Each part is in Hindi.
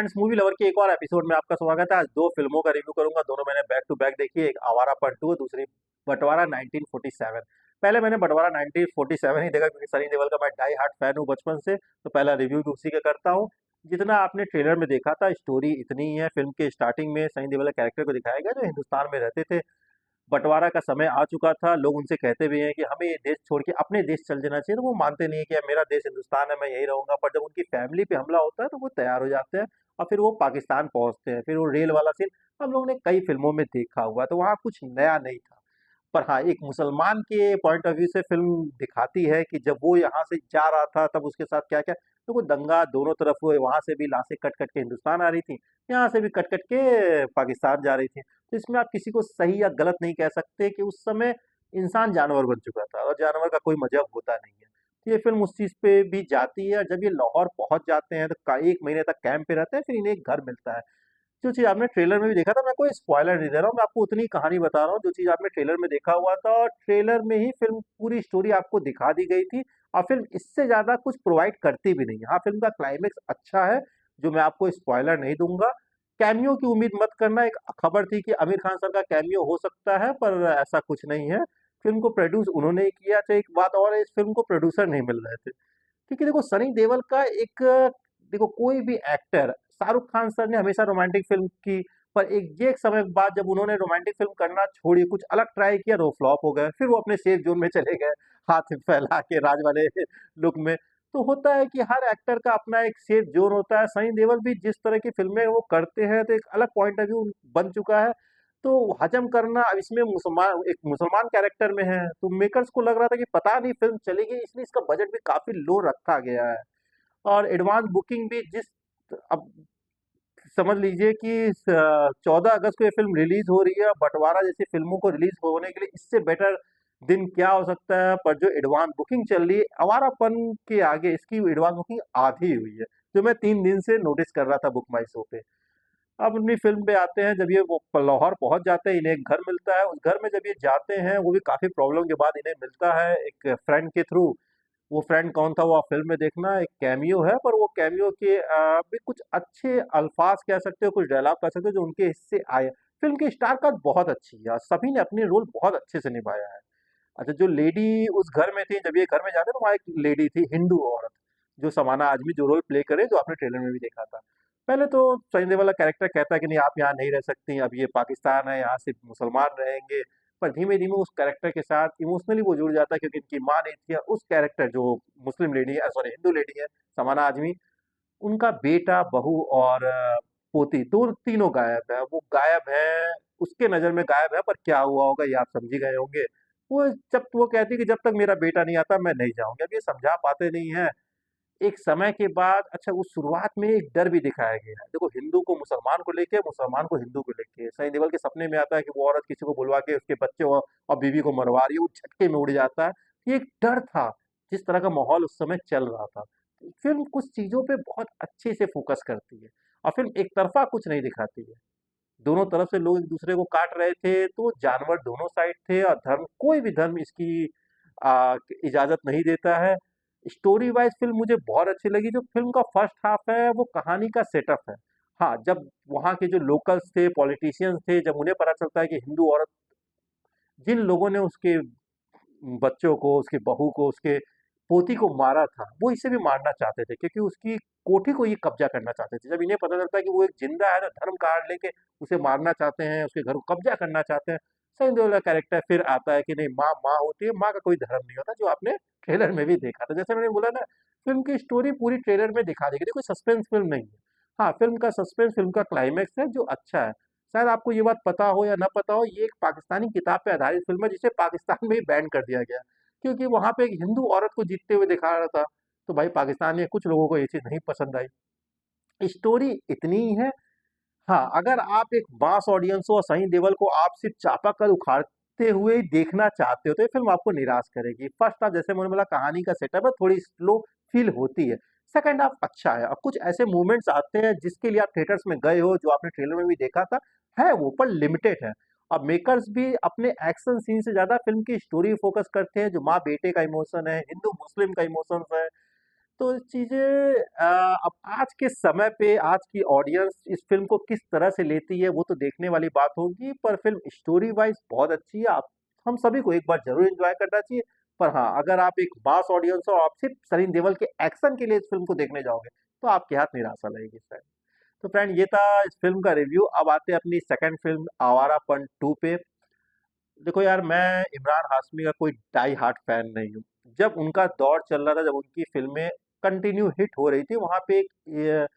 फ्रेंड्स, मूवी लवर के एक और एपिसोड में आपका स्वागत है। आज दो फिल्मों का रिव्यू करूंगा। दोनों मैंने बैक टू बैक देखी है। एक आवारा पार्ट 2, दूसरी बंटवारा 1947। पहले मैंने बंटवारा 1947 ही देखा क्योंकि सनी देओल का मैं डाई हार्ट फैन हूँ बचपन से। तो पहला रिव्यू भी उसी का करता हूँ। जितना आपने ट्रेलर में देखा था, स्टोरी इतनी ही है। फिल्म के स्टार्टिंग में सनी देओल के कैरेक्टर को दिखाया गया जो हिंदुस्तान में रहते थे। बंटवारा का समय आ चुका था। लोग उनसे कहते भी हैं कि हमें ये देश छोड़ के अपने देश चल जाना चाहिए, तो वो मानते नहीं है कि मेरा देश हिंदुस्तान है, मैं यही रहूंगा। पर जब उनकी फैमिली पे हमला होता है तो वो तैयार हो जाते हैं और फिर वो पाकिस्तान पहुंचते हैं। फिर वो रेल वाला सीन हम लोग ने कई फिल्मों में देखा हुआ है, तो वहाँ कुछ नया नहीं था। पर हाँ, एक मुसलमान के पॉइंट ऑफ व्यू से फ़िल्म दिखाती है कि जब वो यहाँ से जा रहा था तब उसके साथ क्या-क्या, तो वो दंगा दोनों तरफ हुए। वहाँ से भी लाशें कट-कट के हिंदुस्तान आ रही थी, यहाँ से भी कट-कट के पाकिस्तान जा रही थी। तो इसमें आप किसी को सही या गलत नहीं कह सकते कि उस समय इंसान जानवर बन चुका था और जानवर का कोई मज़हब होता नहीं है। तो ये फ़िल्म उस चीज़ पे भी जाती है और जब ये लाहौर पहुँच जाते हैं तो का 1 महीने तक कैंप पे रहते हैं, फिर इन्हें एक घर मिलता है। जो चीज़ आपने ट्रेलर में भी देखा था, मैं कोई स्पॉइलर नहीं दे रहा हूँ, मैं आपको उतनी कहानी बता रहा हूँ जो चीज़ आपने ट्रेलर में देखा हुआ था। और ट्रेलर में ही फ़िल्म पूरी स्टोरी आपको दिखा दी गई थी और फ़िल्म इससे ज़्यादा कुछ प्रोवाइड करती भी नहीं है। हाँ, फ़िल्म का क्लाइमेक्स अच्छा है, जो मैं आपको स्पॉइलर नहीं दूँगा। कैमियो की उम्मीद मत करना। एक खबर थी कि आमिर खान सर का कैमियो हो सकता है, पर ऐसा कुछ नहीं है। फ़िल्म को प्रोड्यूस उन्होंने ही किया था। एक बात और है, इस फ़िल्म को प्रोड्यूसर नहीं मिल रहे थे। क्योंकि देखो सनी देओल का एक, देखो कोई भी एक्टर, शाहरुख खान सर ने हमेशा रोमांटिक फिल्म की, पर एक समय के बाद जब उन्होंने रोमांटिक फिल्म करना छोड़ी, कुछ अलग ट्राई किया तो वो फ्लॉप हो गए। फिर वो अपने सेफ जोन में चले गए, हाथ फैला के राज वाले लुक में। तो होता है कि हर एक्टर का अपना एक सेफ जोन होता है। सनी देओल भी जिस तरह की फिल्में वो करते हैं तो एक अलग पॉइंट ऑफ व्यू बन चुका है। तो हजम करना, अब इसमें मुसलमान कैरेक्टर में है तो मेकर्स को लग रहा था कि पता नहीं फिल्म चलेगी, इसलिए इसका बजट भी काफी लो रखा गया है। और एडवांस बुकिंग भी जिस, अब समझ लीजिए कि 14 अगस्त को ये फिल्म रिलीज हो रही है। बंटवारा जैसी फिल्मों को रिलीज होने के लिए इससे बेटर दिन क्या हो सकता है। पर जो एडवांस बुकिंग चल रही है, आवारापन के आगे इसकी एडवांस बुकिंग आधी हुई है, जो मैं 3 दिन से नोटिस कर रहा था बुक माई शो पे। अब अपनी फिल्म पे आते हैं। जब ये वो लाहौर पहुंच जाते हैं, इन्हें एक घर मिलता है। उस घर में जब ये जाते हैं, वो भी काफी प्रॉब्लम के बाद इन्हें मिलता है एक फ्रेंड के थ्रू। वो फ्रेंड कौन था वो आप फिल्म में देखना। एक कैमियो है, पर वो कैमियो के भी कुछ अच्छे अल्फाज कह सकते हो, कुछ डायलॉग कह सकते हो जो उनके हिस्से आए। फिल्म की स्टार कास्ट बहुत अच्छी है और सभी ने अपने रोल बहुत अच्छे से निभाया है। अच्छा, जो लेडी उस घर में थी, जब ये घर में जाते तो वहाँ एक लेडी थी, हिंदू औरत, जो समाना आजमी जो रोल प्ले करे, जो आपने ट्रेलर में भी देखा था। पहले तो सनी देओल वाला कैरेक्टर कहता है कि नहीं, आप यहाँ नहीं रह सकती, अब ये पाकिस्तान है, यहाँ सिर्फ मुसलमान रहेंगे। पर धीमे धीमे उस कैरेक्टर के साथ इमोशनली वो जुड़ जाता है, क्योंकि इनकी माँ नहीं थी। और उस कैरेक्टर जो मुस्लिम लेडी है, सॉरी हिंदू लेडी है, समाना आजमी, उनका बेटा, बहू और पोती, दो तीनों गायब है। वो गायब है, उसके नज़र में गायब है, पर क्या हुआ होगा ये आप समझ ही गए होंगे। वो जब वो कहती है कि जब तक मेरा बेटा नहीं आता मैं नहीं जाऊँगी। अब ये समझा पाते नहीं हैं। एक समय के बाद, अच्छा, उस शुरुआत में एक डर भी दिखाया गया है। देखो, हिंदू को मुसलमान को लेके, मुसलमान को हिंदू को लेके, सनी देओल के सपने में आता है कि वो औरत किसी को बुलवा के उसके बच्चे और बीवी को मरवा रही है, वो झटके में उड़ जाता है। ये एक डर था, जिस तरह का माहौल उस समय चल रहा था। फ़िल्म कुछ चीज़ों पे बहुत अच्छे से फ़ोकस करती है और फ़िल्म एक तरफ़ा कुछ नहीं दिखाती है। दोनों तरफ से लोग एक-दूसरे को काट रहे थे, तो जानवर दोनों साइड थे और धर्म, कोई भी धर्म इसकी इजाज़त नहीं देता है। स्टोरी वाइज़ फ़िल्म मुझे बहुत अच्छी लगी। जो फ़िल्म का फर्स्ट हाफ़ है, वो कहानी का सेटअप है। हाँ, जब वहाँ के जो लोकल्स थे, पॉलिटिशियंस थे, जब उन्हें पता चलता है कि हिंदू औरत, जिन लोगों ने उसके बच्चों को, उसकी बहू को, उसके पोती को मारा था, वो इसे भी मारना चाहते थे क्योंकि उसकी कोठी को ये कब्ज़ा करना चाहते थे। जब इन्हें पता चलता है कि वो एक ज़िंदा है, तो धर्म कार्ड लेके उसे मारना चाहते हैं, उसके घर को कब्ज़ा करना चाहते हैं। सनी देओल का कैरेक्टर फिर आता है कि नहीं, माँ माँ होती है, माँ का कोई धर्म नहीं होता, जो आपने ट्रेलर में भी देखा था। जैसे मैंने बोला ना, फ़िल्म की स्टोरी पूरी ट्रेलर में दिखा दी गई थी, कोई सस्पेंस फ़िल्म नहीं है। हाँ, फ़िल्म का सस्पेंस फ़िल्म का क्लाइमैक्स है जो अच्छा है। शायद आपको ये बात पता हो या ना पता हो, ये एक पाकिस्तानी किताब पे आधारित फ़िल्म है जिसे पाकिस्तान में ही बैन कर दिया गया। क्योंकि वहाँ पे एक हिंदू औरत को जीतते हुए दिखा रहा था, तो भाई पाकिस्तान में कुछ लोगों को ये चीज़ नहीं पसंद आई। स्टोरी इतनी ही है। हाँ, अगर आप एक मास ऑडियंस हो और सनी देओल को आप सिर्फ चापाकल उखाड़ते हुए ही देखना चाहते हो, तो ये फ़िल्म आपको निराश करेगी। फर्स्ट हाफ, जैसे मैंने बोला, कहानी का सेटअप है, थोड़ी स्लो फ़ील होती है। सेकंड हाफ अच्छा है और कुछ ऐसे मोमेंट्स आते हैं जिसके लिए आप थिएटर्स में गए हो, जो आपने ट्रेलर में भी देखा था, है वो पर लिमिटेड है। अब मेकर्स भी अपने एक्शन सीन से ज़्यादा फ़िल्म की स्टोरी फ़ोकस करते हैं, जो माँ-बेटे का इमोशन है, हिंदू-मुस्लिम का इमोशंस है। तो चीज़ें अब आज के समय पे आज की ऑडियंस इस फ़िल्म को किस तरह से लेती है वो तो देखने वाली बात होगी, पर फ़िल्म स्टोरी वाइज़ बहुत अच्छी है। आप हम सभी को एक बार ज़रूर एन्जॉय करना चाहिए। पर हाँ, अगर आप एक मास ऑडियंस हो और आप सिर्फ़ सनी देओल के एक्शन के लिए इस फ़िल्म को देखने जाओगे, तो आपके हाथ निराशा लगेगी शायद। तो फ्रेंड ये था इस फ़िल्म का रिव्यू। अब आते हैं अपनी सेकंड फ़िल्म आवारापन 2 पे। देखो यार, मैं इमरान हाशमी का कोई डाई हार्ड फैन नहीं हूँ। जब उनका दौर चल रहा था, जब उनकी फ़िल्में कंटिन्यू हिट हो रही थी, वहाँ पे एक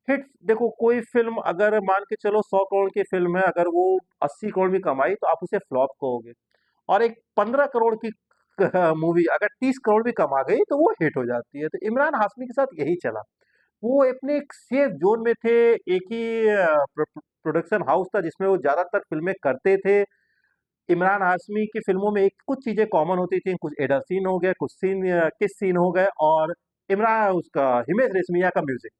हिट, देखो कोई फ़िल्म अगर मान के चलो 100 करोड़ की फ़िल्म है, अगर वो 80 करोड़ भी कमाई तो आप उसे फ्लॉप कहोगे। और एक 15 करोड़ की मूवी अगर 30 करोड़ भी कमा गई तो वो हिट हो जाती है। तो इमरान हाशमी के साथ यही चला। वो अपने एक सेफ ज़ोन में थे, एक ही प्रोडक्शन हाउस था जिसमें वो ज़्यादातर फ़िल्में करते थे। इमरान हाशमी की फ़िल्मों में एक कुछ चीज़ें कॉमन होती थी, कुछ एडल्ट सीन हो गए, कुछ सीन किस सीन हो गए, और इमरान उसका हिमेश रेशमिया का म्यूज़िक।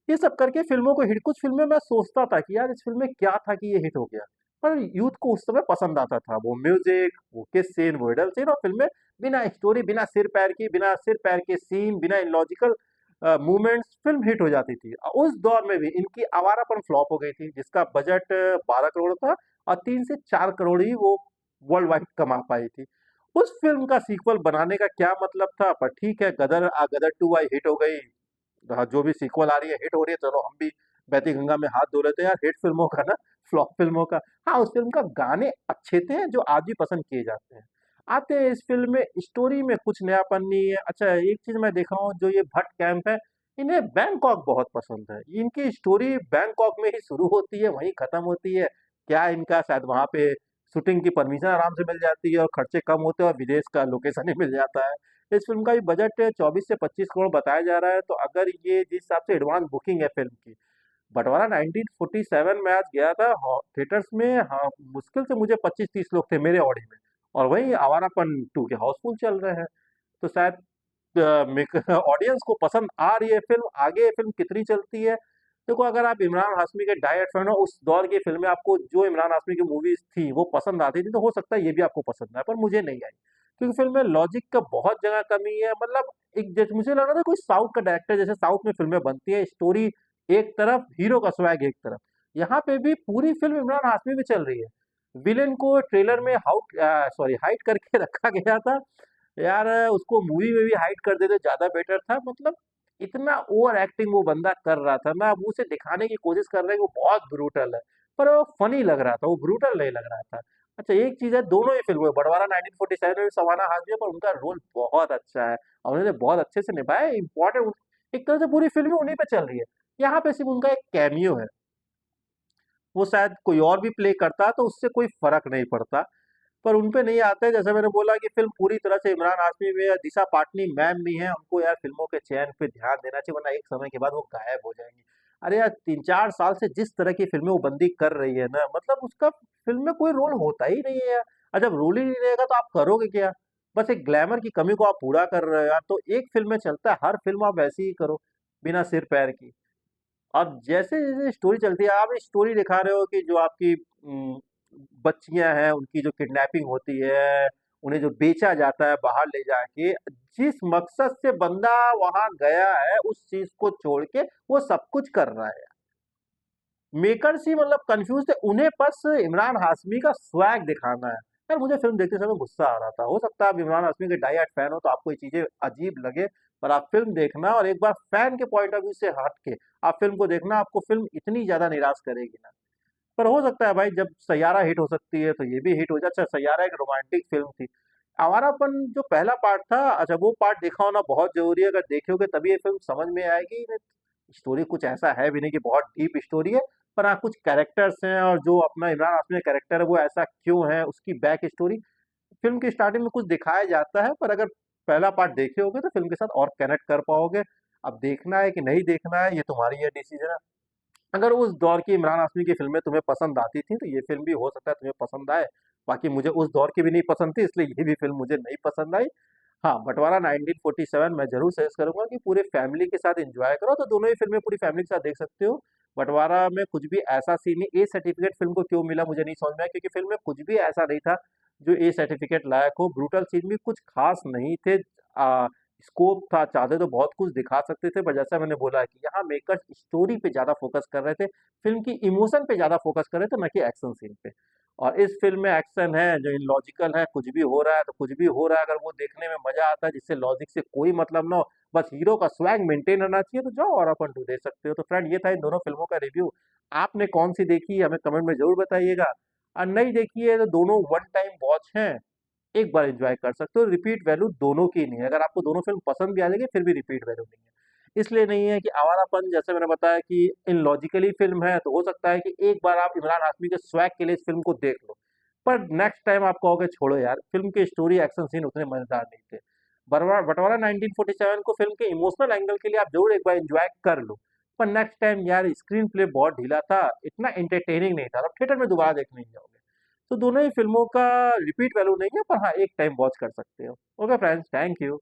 ये सब करके फ़िल्मों को हिट, कुछ फ़िल्में मैं सोचता था कि यार इस फ़िल्म में क्या था कि ये हिट हो गया? पर यूथ को उस समय पसंद आता था, वो म्यूज़िक, वो किस सीन, वो एडल्ट सीन, और फ़िल्में बिना स्टोरी, बिना सिर पैर के सीन, बिना इलॉजिकल मूवमेंट्स, फ़िल्म हिट हो जाती थी। उस दौर में भी इनकी आवारापन फ्लॉप हो गई थी, जिसका बजट 12 करोड़ था और 3 से 4 करोड़ ही वो वर्ल्ड वाइड कमा पाई थी। उस फ़िल्म का सीक्वल बनाने का क्या मतलब था? पर ठीक है, गदर 2 आई, हिट हो गई। हाँ, जो भी सीक्वल आ रही है हिट हो रही है, चलो हम भी बहती गंगा में हाथ धो लेते हैं यार, हिट फ़िल्मों का ना, फ्लॉप फ़िल्मों का। हाँ, उस फ़िल्म का गाने अच्छे थे जो आज भी पसंद किए जाते हैं। आते हैं इस फ़िल्म में, स्टोरी में कुछ नयापन नहीं है। अच्छा, एक चीज़ मैं देखा हूँ, जो ये भट्ट कैंप है, इन्हें बैंकॉक बहुत पसंद है। इनकी स्टोरी बैंकॉक में ही शुरू होती है, वहीं खत्म होती है। क्या इनका शायद वहाँ पे शूटिंग की परमिशन आराम से मिल जाती है और खर्चे कम होते हैं और विदेश का लोकेशन ही मिल जाता है। इस फ़िल्म का भी बजट 24 से 25 करोड़ बताया जा रहा है, तो अगर ये जिस हिसाब से एडवांस बुकिंग है फ़िल्म की, बँटवारा 1947 में आज गया था थिएटर्स में, हाँ, मुश्किल से मुझे 25-30 लोग थे मेरे ऑडी में, और वहीं आवारापन 2 के हाउसफुल चल रहे हैं। तो शायद ऑडियंस को पसंद आ रही है फ़िल्म, आगे ये फ़िल्म कितनी चलती है। देखो, अगर आप इमरान हाशमी के डाई हार्ड फैन हो, उस दौर की फ़िल्में आपको जो इमरान हाशमी की मूवीज़ थी, वो पसंद आती थी, तो हो सकता है ये भी आपको पसंद आए, पर मुझे नहीं आई। क्योंकि फ़िल्म में लॉजिक का बहुत जगह कमी है, मतलब एक जैसे मुझे लग रहा था कोई साउथ का डायरेक्टर, जैसे साउथ में फ़िल्में बनती हैं, स्टोरी एक तरफ, हीरो का स्वैग एक तरफ। यहाँ पे भी पूरी फ़िल्म इमरान हाशमी में चल रही है। विलेन को ट्रेलर में हाइड करके रखा गया था। यार उसको मूवी में भी हाइड कर देते ज़्यादा बेटर था, मतलब इतना ओवर एक्टिंग वो बंदा कर रहा था ना, वो उसे दिखाने की कोशिश कर रहा है कि वो बहुत ब्रूटल है, पर वो फनी लग रहा था, वो ब्रूटल नहीं लग रहा था। अच्छा, एक चीज़ है, दोनों ही फ़िल्मों में, बँटवारा 1947 में भी सवाना हाज़िर है, पर उनका रोल बहुत अच्छा है और उन्होंने बहुत अच्छे से निभाया है, इम्पोर्टेंट, एक तरह से पूरी फ़िल्म ही उन्हीं पे चल रही है। यहाँ पे सिर्फ़ उनका एक कैमियो है, वो शायद कोई और भी प्ले करता तो उससे कोई फ़र्क नहीं पड़ता। पर उन पे नहीं आते, जैसे मैंने बोला कि फ़िल्म पूरी तरह से इमरान हाशमी में, या दिशा पाटनी मैम भी हैं, उनको यार फ़िल्मों के चयन पे ध्यान देना चाहिए, वरना एक समय के बाद वो गायब हो जाएँगी। अरे यार, 3-4 साल से जिस तरह की फ़िल्में वो बंदी कर रही है ना, मतलब उसका फ़िल्म में कोई रोल होता ही नहीं है यार। जब रोल ही नहीं रहेगा तो आप करोगे क्या? बस एक ग्लैमर की कमी को आप पूरा कर रहे हो यार, तो एक फ़िल्म में चलता है, हर फ़िल्म आप वैसी ही करो, बिना सिर-पैर की। अब जैसे-जैसे स्टोरी चलती है, आप स्टोरी दिखा रहे हो कि जो आपकी बच्चियाँ हैं, उनकी जो किडनैपिंग होती है, उन्हें जो बेचा जाता है बाहर ले जाके, जिस मकसद से बंदा वहाँ गया है, उस चीज़ को छोड़ के वो सब कुछ कर रहा है। मेकर्स ही मतलब कन्फ्यूज़ थे, उन्हें बस इमरान हाशमी का स्वैग दिखाना है। यार मुझे फ़िल्म देखते समय गुस्सा आ रहा था। हो सकता है आप इमरान हाशमी के डाई हार्ड फैन हो तो आपको ये चीज़ें अजीब लगे, पर आप फ़िल्म देखना और एक बार फैन के पॉइंट ऑफ व्यू से हट के आप फ़िल्म को देखना, आपको फ़िल्म इतनी ज़्यादा निराश करेगी ना। पर हो सकता है भाई, जब सैयारा हिट हो सकती है तो ये भी हिट हो जाए। अच्छा, सैयारा एक रोमांटिक फ़िल्म थी। आवारापन जो पहला पार्ट था, अच्छा वो पार्ट देखा होना बहुत ज़रूरी है, अगर देखोगे तभी ये फ़िल्म समझ में आएगी। नहीं, स्टोरी कुछ ऐसा है भी नहीं कि बहुत डीप स्टोरी है, पर हाँ, कुछ कैरेक्टर्स हैं और जो अपना इमरान हाशमी का कैरेक्टर है वो ऐसा क्यों है, उसकी बैक स्टोरी फ़िल्म की स्टार्टिंग में कुछ दिखाया जाता है, पर अगर पहला पार्ट देखे होगे तो फ़िल्म के साथ और कनेक्ट कर पाओगे। अब देखना है कि नहीं देखना है, ये तुम्हारी है डिसीज़न है। अगर उस दौर की इमरान हाशमी की फ़िल्में तुम्हें पसंद आती थी, तो ये फ़िल्म भी हो सकता है तुम्हें पसंद आए। बाकी मुझे उस दौर की भी नहीं पसंद थी, इसलिए ये भी फ़िल्म मुझे नहीं पसंद आई। हाँ, बँटवारा 1947 मैं ज़रूर सजेस्ट करूँगा कि पूरे फैमिली के साथ एन्जॉय करो, तो दोनों ही फ़िल्में पूरी फैमिली के साथ देख सकते हो। बँटवारा में कुछ भी ऐसा सीन नहीं, ए सर्टिफ़िकेट फ़िल्म को क्यों मिला मुझे नहीं समझ में आया, क्योंकि फ़िल्म में कुछ भी ऐसा नहीं था जो ए सर्टिफ़िकेट लायक हो। ब्रूटल सीन भी कुछ ख़ास नहीं थे। स्कोप था, चाहते तो बहुत कुछ दिखा सकते थे, पर जैसा मैंने बोला कि यहाँ मेकर्स स्टोरी पे ज़्यादा फोकस कर रहे थे, फ़िल्म की इमोशन पे ज़्यादा फोकस कर रहे थे, ना कि एक्शन सीन पे। और इस फ़िल्म में एक्शन है, जो इलॉजिकल है, कुछ भी हो रहा है, तो कुछ भी हो रहा है, अगर वो देखने में मज़ा आता है, जिससे लॉजिक से कोई मतलब ना हो, बस हीरो का स्वैग मेंटेन रहना चाहिए, तो जाओ और अपन 2 देख सकते हो। तो फ्रेंड, ये था इन दोनों फ़िल्मों का रिव्यू। आपने कौन-सी देखी, हमें कमेंट में ज़रूर बताइएगा। और नहीं देखी है, तो दोनों वन टाइम वॉच हैं, एक बार एंजॉय कर सकते हो, रिपीट वैल्यू दोनों की नहीं है। अगर आपको दोनों फ़िल्म पसंद भी आ जाएगी, फिर भी रिपीट वैल्यू नहीं है। इसलिए नहीं है कि आवारापन, जैसे मैंने बताया कि इलॉजिकली फ़िल्म है, तो हो सकता है कि एक बार आप इमरान हाशमी के स्वैग के लिए इस फ़िल्म को देख लो। पर नेक्स्ट टाइम आप कहोगे छोड़ो यार, फ़िल्म की स्टोरी, एक्शन सीन उतने मज़ेदार नहीं थे। बटवारा 1947 को फ़िल्म के इमोशनल एंगल के लिए आप ज़रूर एक बार एन्जॉय कर लो। पर नेक्स्ट टाइम यार, स्क्रीन प्ले बहुत ढीला था, इतना एंटरटेनिंग नहीं था, आप थिएटर में दोबारा देखने नहीं जाओगे। तो दोनों ही फ़िल्मों का रिपीट वैल्यू नहीं है, पर हाँ, एक टाइम वॉच कर सकते हो। Okay friends, thank you.